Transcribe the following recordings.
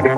Good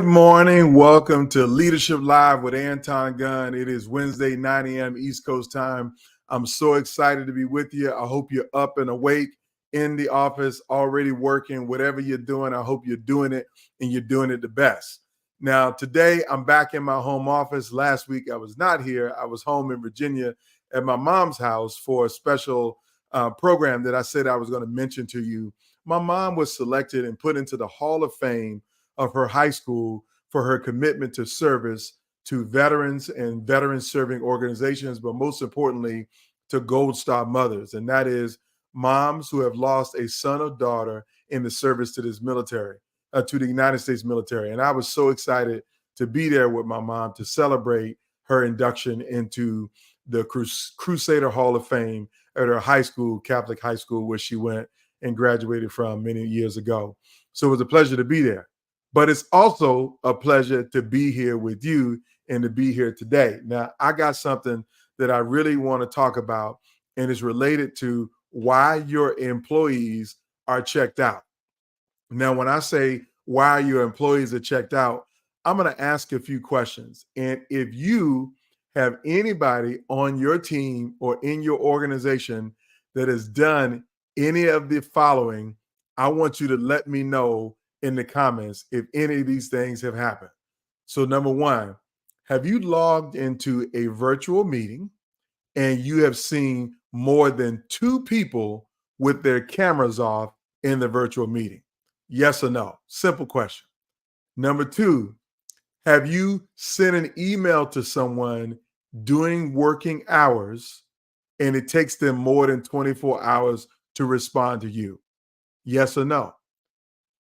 morning. Welcome to Leadership Live with Anton Gunn. It is Wednesday, 9 a.m. East Coast time. I'm so excited to be with you. I hope you're up and awake in the office, already working, whatever you're doing. I hope you're doing it and you're doing it the best. Now, today I'm back in my home office. Last week I was not here. I was home in Virginia at my mom's house for a special program that I said I was going to mention to you. My mom was selected and put into the Hall of Fame of her high school for her commitment to service to veterans and veteran serving organizations, but most importantly, to Gold Star mothers. And that is moms who have lost a son or daughter in the service to this military, to the United States military. And I was so excited to be there with my mom to celebrate her induction into the Crusader Hall of Fame at her high school, Catholic high school, where she went and graduated from many years ago. So it was a pleasure to be there. But it's also a pleasure to be here with you and to be here today. Now, I got something that I really want to talk about, and it's related to why your employees are checked out. Now, when I say why your employees are checked out, I'm going to ask a few questions. And if you have anybody on your team or in your organization that has done any of the following, I want you to let me know in the comments if any of these things have happened. So number one, have you logged into a virtual meeting and you have seen more than two people with their cameras off in the virtual meeting? Yes or no? Simple question. Number two, have you sent an email to someone during working hours and it takes them more than 24 hours to respond to you? Yes or no?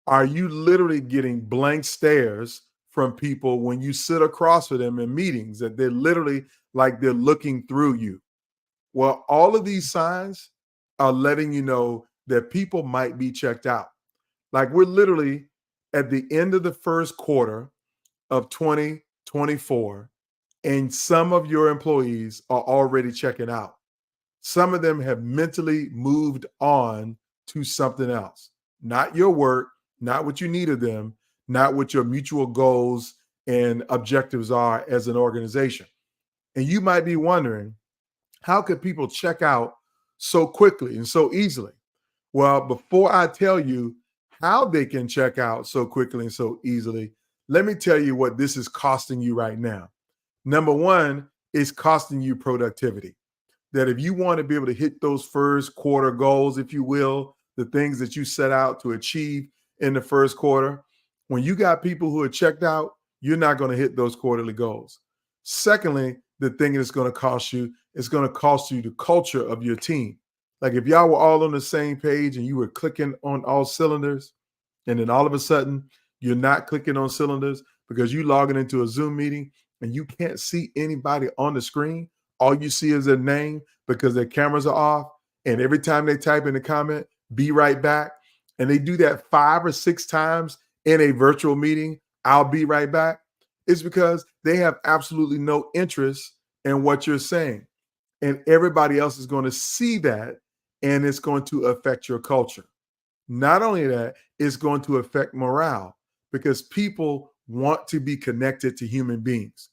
Are you literally getting blank stares from people when you sit across with them in meetings that they're literally like they're looking through you? Well, all of these signs are letting you know that people might be checked out. Like we're literally at the end of the first quarter of 2024, and some of your employees are already checking out. Some of them have mentally moved on to something else, not your work, not what you need of them, not what your mutual goals and objectives are as an organization. And you might be wondering, how could people check out so quickly and so easily? Well, before I tell you how they can check out so quickly and so easily, let me tell you what this is costing you right now. Number one, it's costing you productivity. That if you want to be able to hit those first quarter goals, if you will, the things that you set out to achieve in the first quarter, when you got people who are checked out, you're not going to hit those quarterly goals. Secondly, the thing that's going to cost you is going to cost you the culture of your team. Like if y'all were all on the same page and you were clicking on all cylinders, and then all of a sudden you're not clicking on cylinders because you logging into a Zoom meeting and you can't see anybody on the screen. All you see is their name because their cameras are off. And every time they type in the comment, be right back. And they do that 5 or 6 times in a virtual meeting, I'll be right back. It's because they have absolutely no interest in what you're saying. And everybody else is going to see that, and it's going to affect your culture. Not only that, it's going to affect morale because people want to be connected to human beings.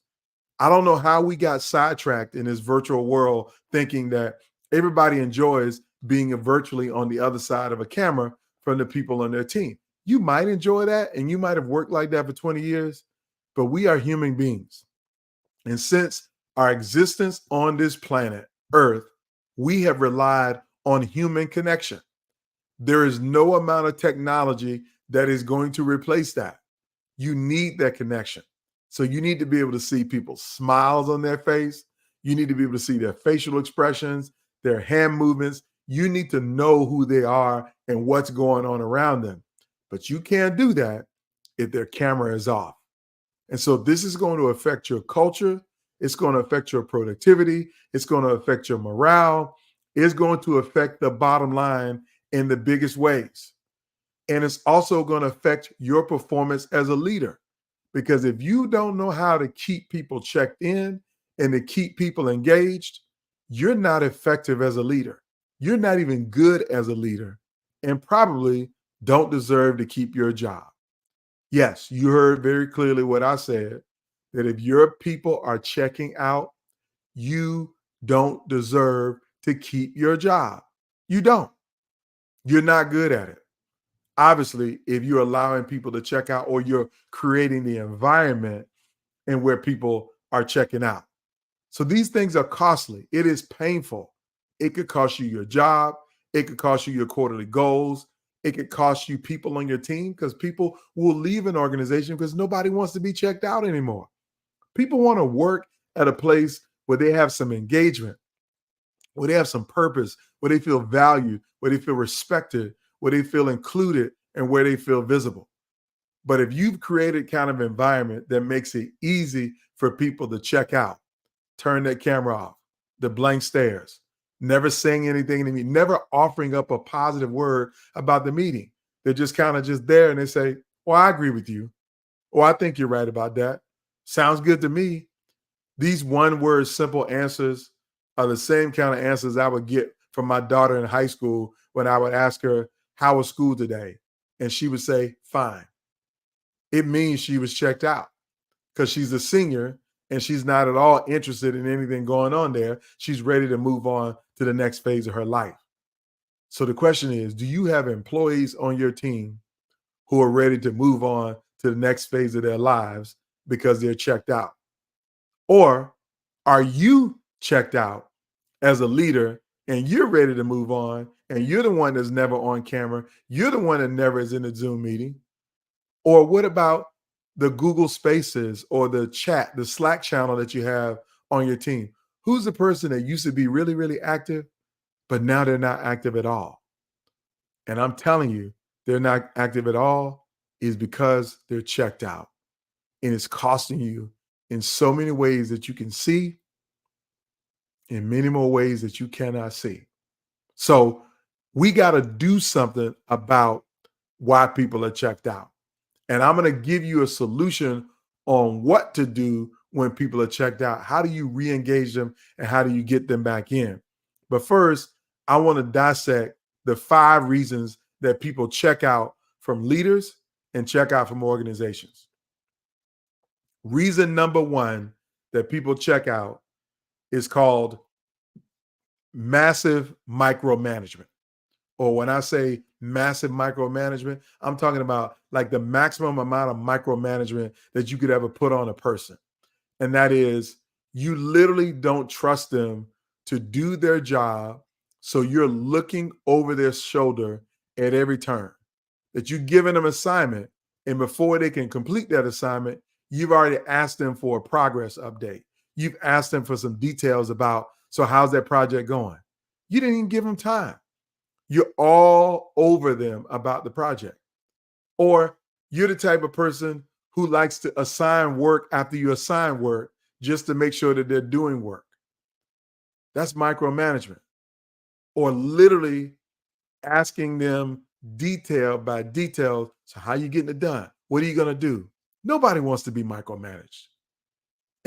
I don't know how we got sidetracked in this virtual world thinking that everybody enjoys being virtually on the other side of a camera from the people on their team. You might enjoy that, and you might have worked like that for 20 years, but we are human beings. And since our existence on this planet, Earth, we have relied on human connection. There is no amount of technology that is going to replace that. You need that connection. So you need to be able to see people's smiles on their face. You need to be able to see their facial expressions, their hand movements. You need to know who they are and what's going on around them. But you can't do that if their camera is off. And so this is going to affect your culture. It's going to affect your productivity. It's going to affect your morale. It's going to affect the bottom line in the biggest ways. And it's also going to affect your performance as a leader. Because if you don't know how to keep people checked in and to keep people engaged, you're not effective as a leader. You're not even good as a leader and probably don't deserve to keep your job. Yes, you heard very clearly what I said, that if your people are checking out, you don't deserve to keep your job. You don't. You're not good at it. Obviously, if you're allowing people to check out or you're creating the environment and where people are checking out. So these things are costly. It is painful. It could cost you your job. It could cost you your quarterly goals. It could cost you people on your team because people will leave an organization because nobody wants to be checked out anymore. People want to work at a place where they have some engagement, where they have some purpose, where they feel valued, where they feel respected, where they feel included, and where they feel visible. But if you've created kind of environment that makes it easy for people to check out, turn their camera off, the blank stares, never saying anything to me, never offering up a positive word about the meeting. They're just kind of just there and they say, well, I agree with you. Or I think you're right about that. Sounds good to me. These one word simple answers are the same kind of answers I would get from my daughter in high school when I would ask her, how was school today? And she would say, fine. It means she was checked out because she's a senior and she's not at all interested in anything going on there. She's ready to move on to the next phase of her life. So the question is, do you have employees on your team who are ready to move on to the next phase of their lives because they're checked out? Or are you checked out as a leader and you're ready to move on and you're the one that's never on camera? You're the one that never is in a Zoom meeting. Or what about the Google Spaces or the chat, the Slack channel that you have on your team? Who's the person that used to be really, really active, but now they're not active at all? And I'm telling you, they're not active at all is because they're checked out. And it's costing you in so many ways that you can see, in many more ways that you cannot see. So we got to do something about why people are checked out. And I'm going to give you a solution on what to do when people are checked out. How do you re-engage them and how do you get them back in? But first, I want to dissect the 5 reasons that people check out from leaders and check out from organizations. Reason number 1 that people check out is called massive micromanagement. Or when I say massive micromanagement, I'm talking about like the maximum amount of micromanagement that you could ever put on a person. And that is, you literally don't trust them to do their job. So you're looking over their shoulder at every turn. That you've given them an assignment. And before they can complete that assignment, you've already asked them for a progress update. You've asked them for some details about, so how's that project going? You didn't even give them time. You're all over them about the project. Or you're the type of person who likes to assign work after you assign work just to make sure that they're doing work. That's micromanagement. Or literally asking them detail by detail. So how are you getting it done? What are you going to do? Nobody wants to be micromanaged.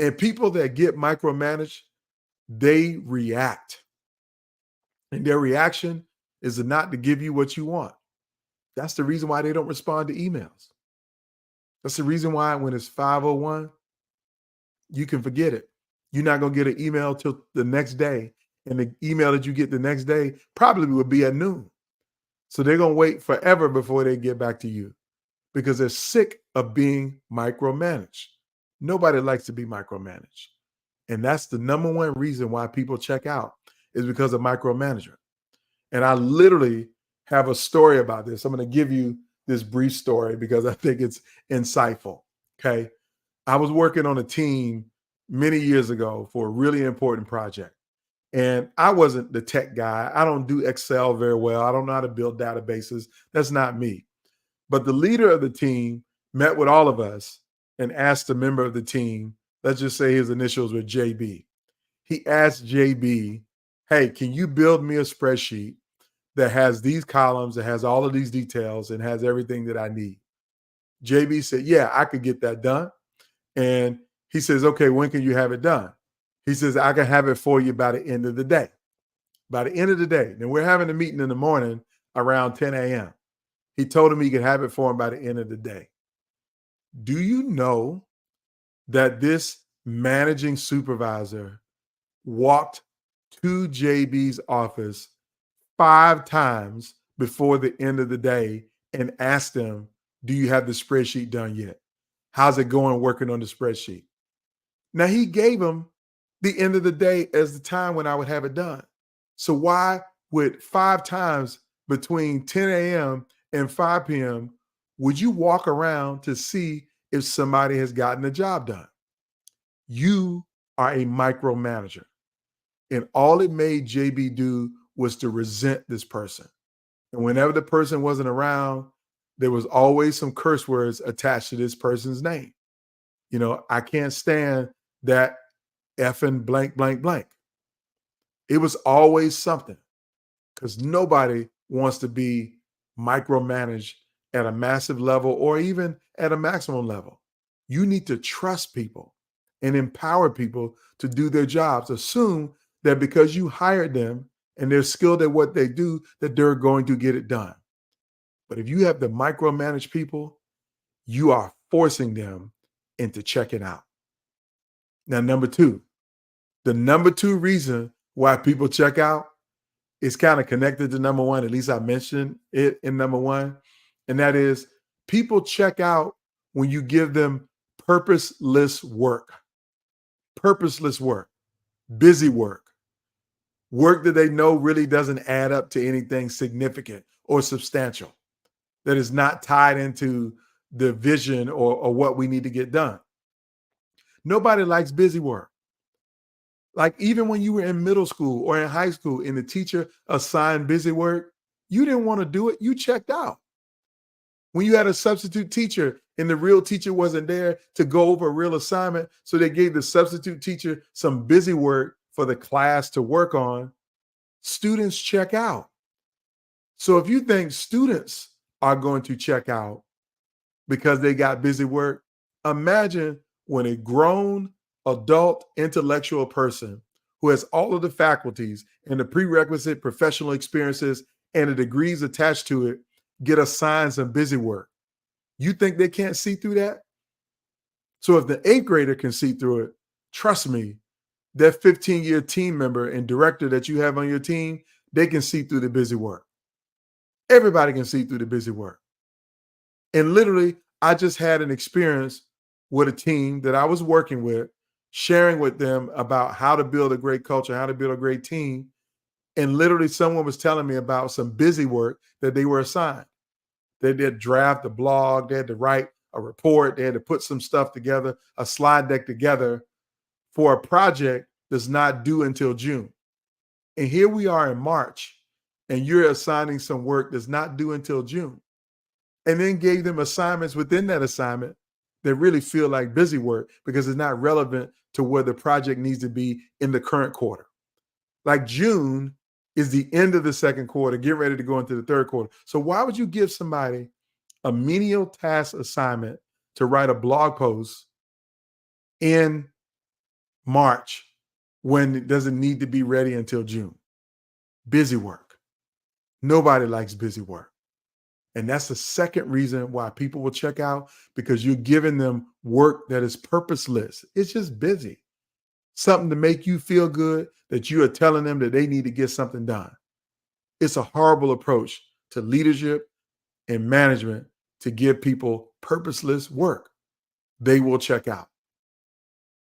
And people that get micromanaged, they react. And their reaction is not to give you what you want. That's the reason why they don't respond to emails. That's the reason why when it's 5:01, you can forget it. You're not going to get an email till the next day. And the email that you get the next day probably would be at noon. So they're going to wait forever before they get back to you because they're sick of being micromanaged. Nobody likes to be micromanaged. And that's the number 1 reason why people check out is because of micromanagement. And I literally have a story about this. I'm going to give you this brief story because I think it's insightful. Okay. I was working on a team many years ago for a really important project. And I wasn't the tech guy. I don't do Excel very well. I don't know how to build databases. That's not me. But the leader of the team met with all of us and asked a member of the team, let's just say his initials were JB. He asked JB, hey, can you build me a spreadsheet that has these columns, that has all of these details, and has everything that I need? JB said, yeah, I could get that done. And he says, okay, when can you have it done? He says, I can have it for you by the end of the day. By the end of the day. Then we're having a meeting in the morning around 10 a.m. He told him he could have it for him by the end of the day. Do you know that this managing supervisor walked to JB's office 5 times before the end of the day and asked him, do you have the spreadsheet done yet? How's it going working on the spreadsheet? Now, he gave him the end of the day as the time when I would have it done. So why would 5 times between 10 a.m. and 5 p.m. would you walk around to see if somebody has gotten the job done? You are a micromanager. And all it made JB do was to resent this person. And whenever the person wasn't around, there was always some curse words attached to this person's name. You know, I can't stand that effing blank, blank, blank. It was always something because nobody wants to be micromanaged at a massive level or even at a maximum level. You need to trust people and empower people to do their jobs. Assume that because you hired them and they're skilled at what they do, that they're going to get it done. But if you have to micromanage people, you are forcing them into checking out. Now, the number 2 reason why people check out is kind of connected to number 1. At least I mentioned it in number 1. And that is people check out when you give them purposeless work, busy work that they know really doesn't add up to anything significant or substantial, that is not tied into the vision or what we need to get done. Nobody likes busy work. Like even when you were in middle school or in high school and the teacher assigned busy work, you didn't want to do it. You checked out. When you had a substitute teacher and the real teacher wasn't there to go over a real assignment, so they gave the substitute teacher some busy work for the class to work on, students check out. So if you think students are going to check out because they got busy work, imagine when a grown adult intellectual person who has all of the faculties and the prerequisite professional experiences and the degrees attached to it get assigned some busy work. You think they can't see through that? So if the 8th grader can see through it, trust me, that 15-year team member and director that you have on your team, they can see through the busy work. Everybody can see through the busy work. And literally, I just had an experience with a team that I was working with, sharing with them about how to build a great culture, how to build a great team. And literally someone was telling me about some busy work that they were assigned. They did draft a blog, they had to write a report, they had to put some stuff together, a slide deck together for a project that's not due until June. And here we are in March, and you're assigning some work that's not due until June. And then gave them assignments within that assignment that really feel like busy work because it's not relevant to where the project needs to be in the current quarter. Like June is the end of the second quarter, get ready to go into the third quarter. So why would you give somebody a menial task assignment to write a blog post in March when it doesn't need to be ready until June? Busy work. Nobody likes busy work. And that's the second reason why people will check out, because you're giving them work that is purposeless. It's just busy. Something to make you feel good that you are telling them that they need to get something done. It's a horrible approach to leadership and management to give people purposeless work. They will check out.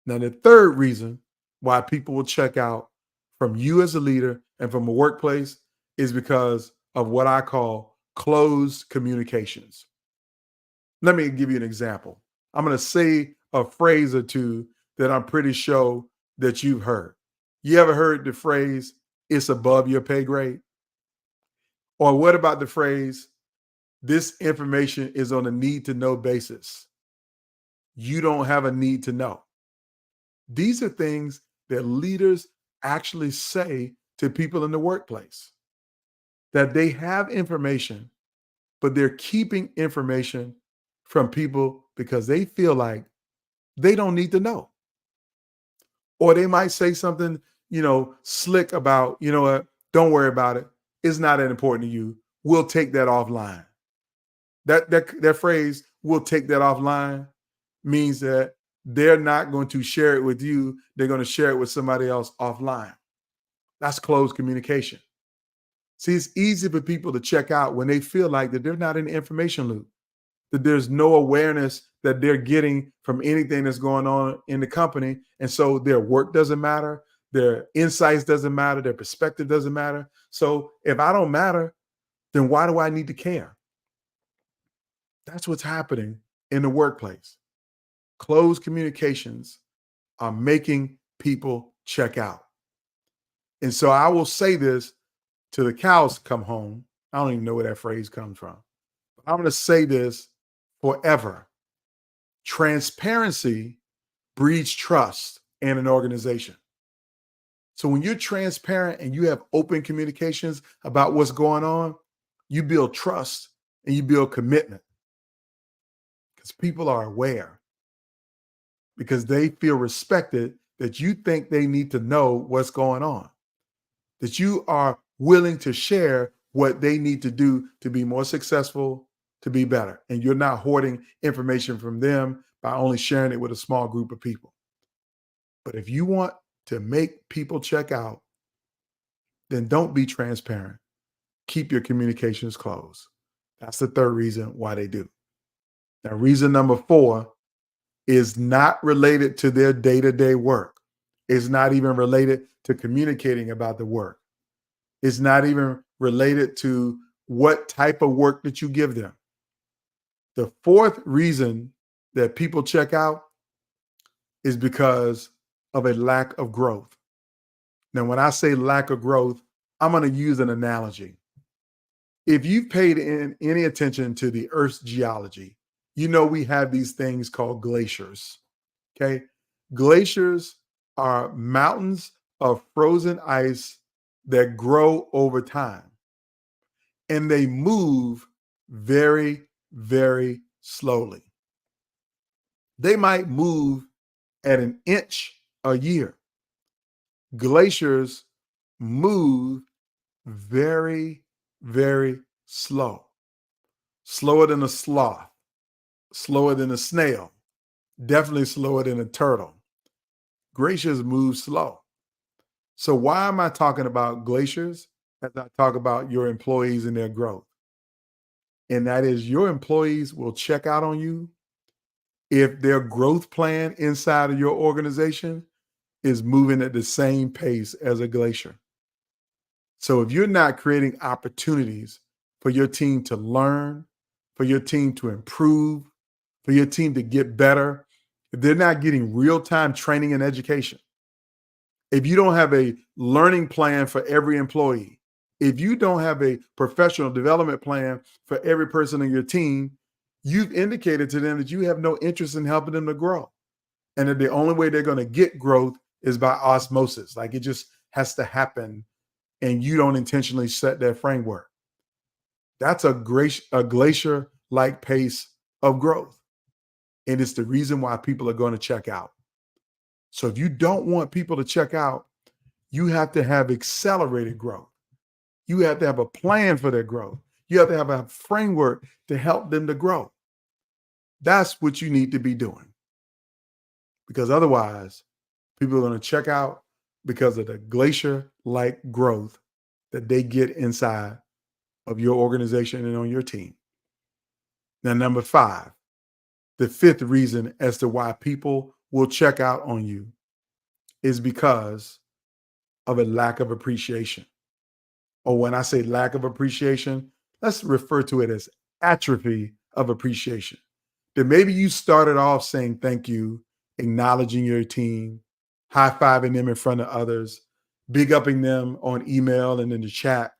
Now, the third reason why people will check out from you as a leader and from a workplace is because of what I call closed communications. Let me give you an example. I'm going to say a phrase or two that I'm pretty sure that you've heard. You ever heard the phrase, it's above your pay grade? Or what about the phrase, this information is on a need to know basis? You don't have a need to know. These are things that leaders actually say to people in the workplace, that they have information, but they're keeping information from people because they feel like they don't need to know. Or they might say something, slick about, what, don't worry about it. It's not that important to you. We'll take that offline. That phrase, we'll take that offline, means that they're not going to share it with you. They're going to share it with somebody else offline. That's closed communication. See, it's easy for people to check out when they feel like that they're not in the information loop, that there's no awareness that they're getting from anything that's going on in the company. And so their work doesn't matter, their insights doesn't matter, their perspective doesn't matter. So if I don't matter, then why do I need to care? That's what's happening in the workplace. Closed communications are making people check out. And so I will say this till the cows come home. I don't even know where that phrase comes from. I'm going to say this forever. Transparency breeds trust in an organization. So when you're transparent and you have open communications about what's going on, you build trust and you build commitment because people are aware, because they feel respected, that you think they need to know what's going on, that you are willing to share what they need to do to be more successful, to be better. And you're not hoarding information from them by only sharing it with a small group of people. But if you want to make people check out, then don't be transparent. Keep your communications closed. That's the third reason why they do. Now, reason number 4 is not related to their day-to-day work. It's not even related to communicating about the work. It's not even related to what type of work that you give them. The fourth reason that people check out is because of a lack of growth. Now, when I say lack of growth, I'm going to use an analogy. If you've paid any attention to the Earth's geology, we have these things called glaciers. Okay. Glaciers are mountains of frozen ice that grow over time, and they move very, very slowly. They might move at an inch a year. Glaciers move very, very slow, slower than a sloth, slower than a snail, definitely slower than a turtle. Glaciers move slow. So why am I talking about glaciers as I talk about your employees and their growth? And that is, your employees will check out on you if their growth plan inside of your organization is moving at the same pace as a glacier. So if you're not creating opportunities for your team to learn, for your team to improve, for your team to get better, if they're not getting real-time training and education, if you don't have a learning plan for every employee, if you don't have a professional development plan for every person on your team, you've indicated to them that you have no interest in helping them to grow. And that the only way they're going to get growth is by osmosis. Like, it just has to happen, and you don't intentionally set that framework. That's a glacier-like pace of growth. And it's the reason why people are going to check out. So if you don't want people to check out, you have to have accelerated growth. You have to have a plan for their growth. You have to have a framework to help them to grow. That's what you need to be doing. Because otherwise, people are going to check out because of the glacier-like growth that they get inside of your organization and on your team. Now, number 5, the fifth reason as to why people will check out on you is because of a lack of appreciation. Or when I say lack of appreciation, let's refer to it as atrophy of appreciation. That maybe you started off saying thank you, acknowledging your team, high-fiving them in front of others, big upping them on email and in the chat,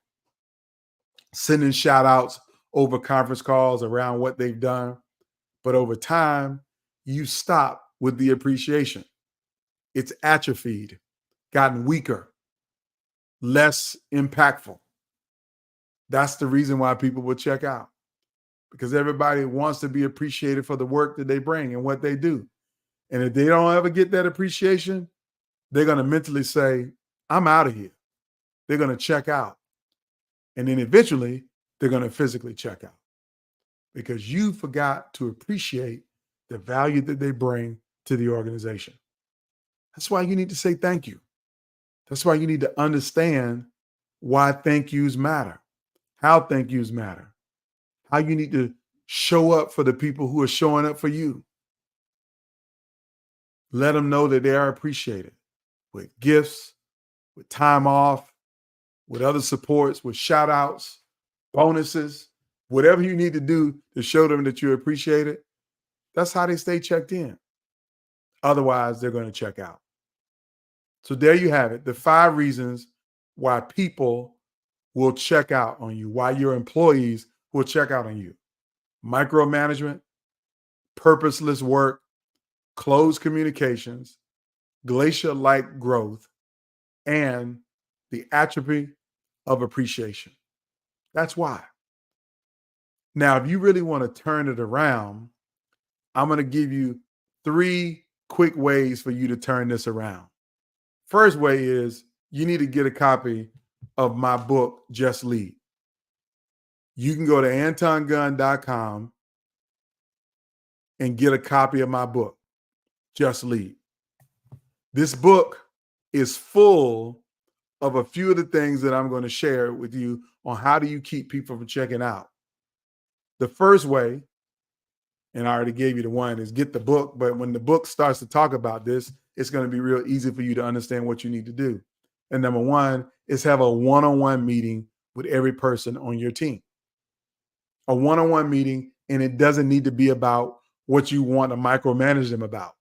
sending shout outs over conference calls around what they've done. But over time, you stop with the appreciation. It's atrophied, gotten weaker, less impactful. That's the reason why people will check out, because everybody wants to be appreciated for the work that they bring and what they do. And if they don't ever get that appreciation, they're going to mentally say, I'm out of here. They're going to check out. And then eventually, they're going to physically check out because you forgot to appreciate the value that they bring to the organization. That's why you need to say thank you. That's why you need to understand why thank yous matter, how thank yous matter, how you need to show up for the people who are showing up for you. Let them know that they are appreciated with gifts, with time off, with other supports, with shout outs, bonuses, whatever you need to do to show them that you appreciate it. That's how they stay checked in. Otherwise, they're going to check out. So there you have it. The 5 reasons why people will check out on you, why your employees will check out on you. Micromanagement, purposeless work, closed communications, glacier-like growth, and the atrophy of appreciation. That's why. Now, if you really want to turn it around, I'm going to give you 3 quick ways for you to turn this around. First way is you need to get a copy of my book, Just Lead. You can go to antongunn.com and get a copy of my book, Just Lead. This book is full of a few of the things that I'm going to share with you on how do you keep people from checking out. The first way, and I already gave you the one, is get the book. But when the book starts to talk about this, it's going to be real easy for you to understand what you need to do. And number 1 is have a one-on-one meeting with every person on your team. A one-on-one meeting, and it doesn't need to be about what you want to micromanage them about.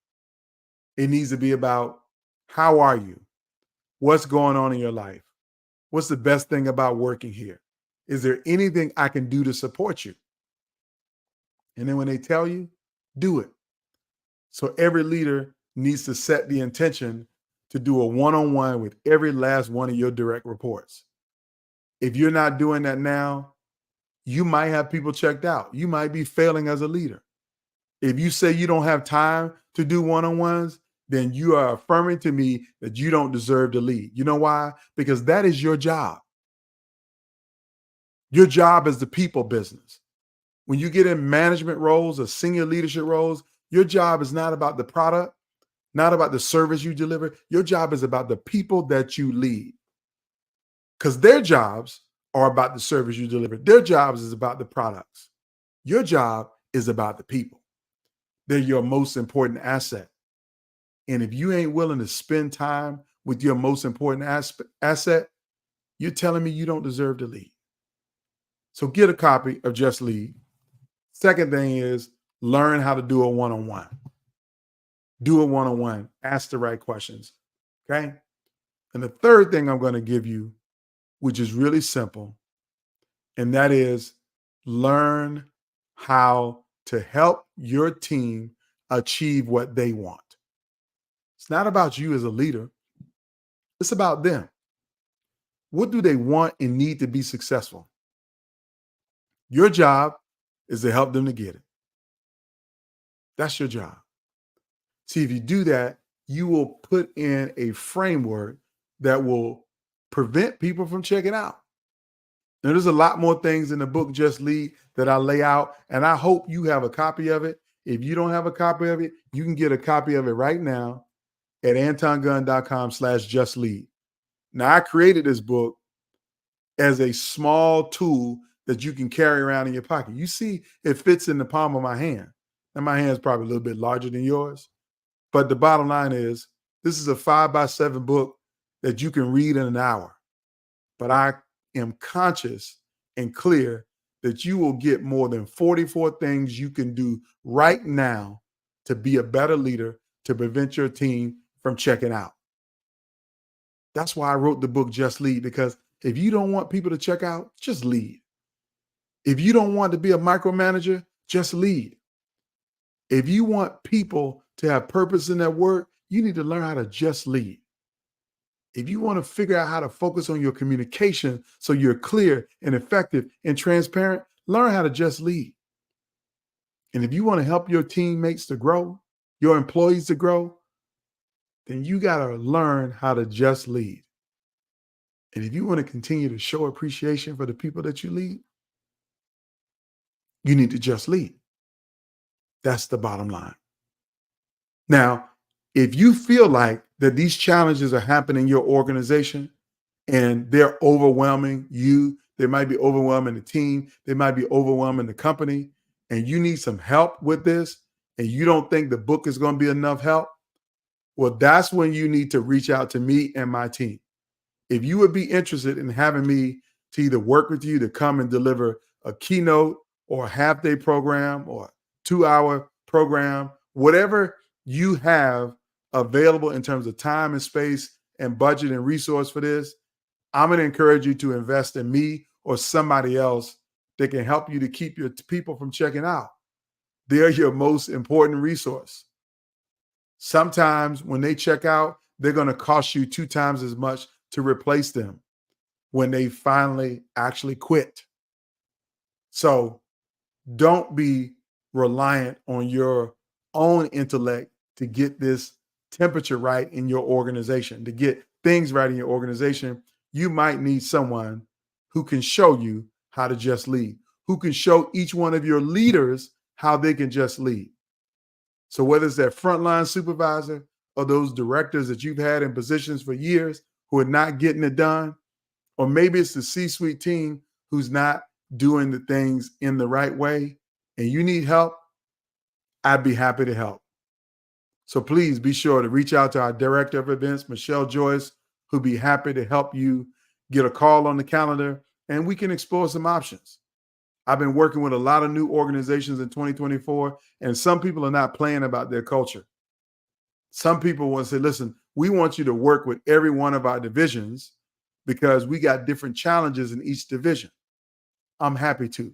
It needs to be about, how are you? What's going on in your life? What's the best thing about working here? Is there anything I can do to support you? And then when they tell you, do it. So every leader needs to set the intention to do a one-on-one with every last one of your direct reports. If you're not doing that now, you might have people checked out. You might be failing as a leader. If you say you don't have time to do one-on-ones, then you are affirming to me that you don't deserve to lead. You know why? Because that is your job. Your job is the people business. When you get in management roles or senior leadership roles, your job is not about the product, not about the service you deliver. Your job is about the people that you lead. Because their jobs are about the service you deliver. Their jobs is about the products. Your job is about the people. They're your most important asset. And if you ain't willing to spend time with your most important asset, you're telling me you don't deserve to lead. So get a copy of Just Lead. Second thing is learn how to do a one-on-one. Do a one-on-one. Ask the right questions. Okay? And the third thing I'm going to give you, which is really simple, and that is learn how to help your team achieve what they want. It's not about you as a leader. It's about them. What do they want and need to be successful? Your job is to help them to get it. That's your job. See, if you do that, you will put in a framework that will prevent people from checking out. Now, there's a lot more things in the book, Just Lead, that I lay out, and I hope you have a copy of it. If you don't have a copy of it, you can get a copy of it right now at antongunn.com/justlead. Now, I created this book as a small tool that you can carry around in your pocket. You see, it fits in the palm of my hand. And my hand is probably a little bit larger than yours. But the bottom line is, this is a 5x7 book that you can read in an hour. But I am conscious and clear that you will get more than 44 things you can do right now to be a better leader, to prevent your team from checking out. That's why I wrote the book, Just Lead, because if you don't want people to check out, just lead. If you don't want to be a micromanager, just lead. If you want people to have purpose in their work, you need to learn how to just lead. If you want to figure out how to focus on your communication so you're clear and effective and transparent, learn how to just lead. And if you want to help your teammates to grow, your employees to grow, then you got to learn how to just lead. And if you want to continue to show appreciation for the people that you lead, you need to just lead. That's the bottom line. Now, if you feel like that these challenges are happening in your organization and they're overwhelming you, they might be overwhelming the team, they might be overwhelming the company, and you need some help with this, and you don't think the book is going to be enough help, well, that's when you need to reach out to me and my team. If you would be interested in having me to either work with you to come and deliver a keynote or a half-day program or 2-hour program, whatever you have available in terms of time and space and budget and resource for this, I'm going to encourage you to invest in me or somebody else that can help you to keep your people from checking out. They're your most important resource. Sometimes when they check out, they're going to cost you 2 times as much to replace them when they finally actually quit. So don't be reliant on your own intellect to get this temperature right in your organization, to get things right in your organization. You might need someone who can show you how to just lead, who can show each one of your leaders how they can just lead. So whether it's that frontline supervisor or those directors that you've had in positions for years who are not getting it done, or maybe it's the C-suite team who's not doing the things in the right way and you need help, I'd be happy to help. So please be sure to reach out to our director of events, Michelle Joyce, who'd be happy to help you get a call on the calendar and we can explore some options. I've been working with a lot of new organizations in 2024, and some people are not playing about their culture. Some people want to say, listen, we want you to work with every one of our divisions because we got different challenges in each division. I'm happy to.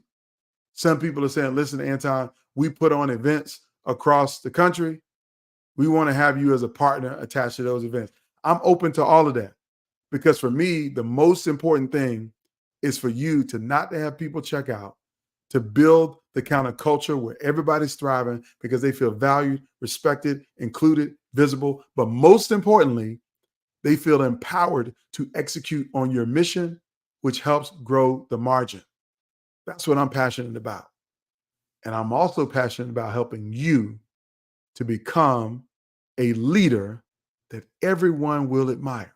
Some people are saying, listen, Anton, we put on events across the country. We want to have you as a partner attached to those events. I'm open to all of that because for me, the most important thing is for you to not to have people check out, to build the kind of culture where everybody's thriving because they feel valued, respected, included, visible, but most importantly, they feel empowered to execute on your mission, which helps grow the margin. That's what I'm passionate about. And I'm also passionate about helping you to become a leader that everyone will admire.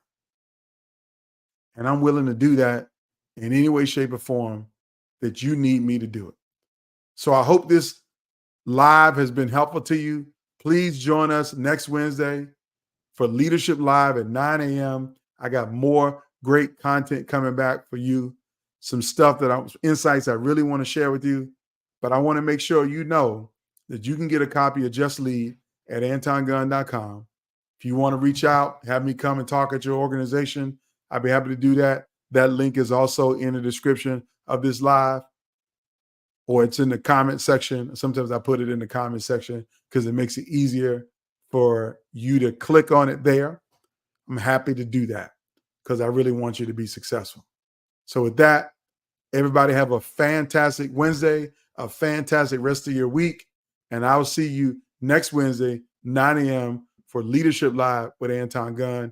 And I'm willing to do that in any way, shape, or form that you need me to do it. So I hope this live has been helpful to you. Please join us next Wednesday for Leadership Live at 9 a.m. I got more great content coming back for you. Some stuff insights I really want to share with you. But I want to make sure you know that you can get a copy of Just Lead at AntonGunn.com. If you want to reach out, have me come and talk at your organization, I'd be happy to do that. That link is also in the description of this live, or it's in the comment section. Sometimes I put it in the comment section because it makes it easier for you to click on it there. I'm happy to do that because I really want you to be successful. So with that, everybody have a fantastic Wednesday, a fantastic rest of your week, and I'll see you next Wednesday, 9 a.m. for Leadership Live with Anton Gunn.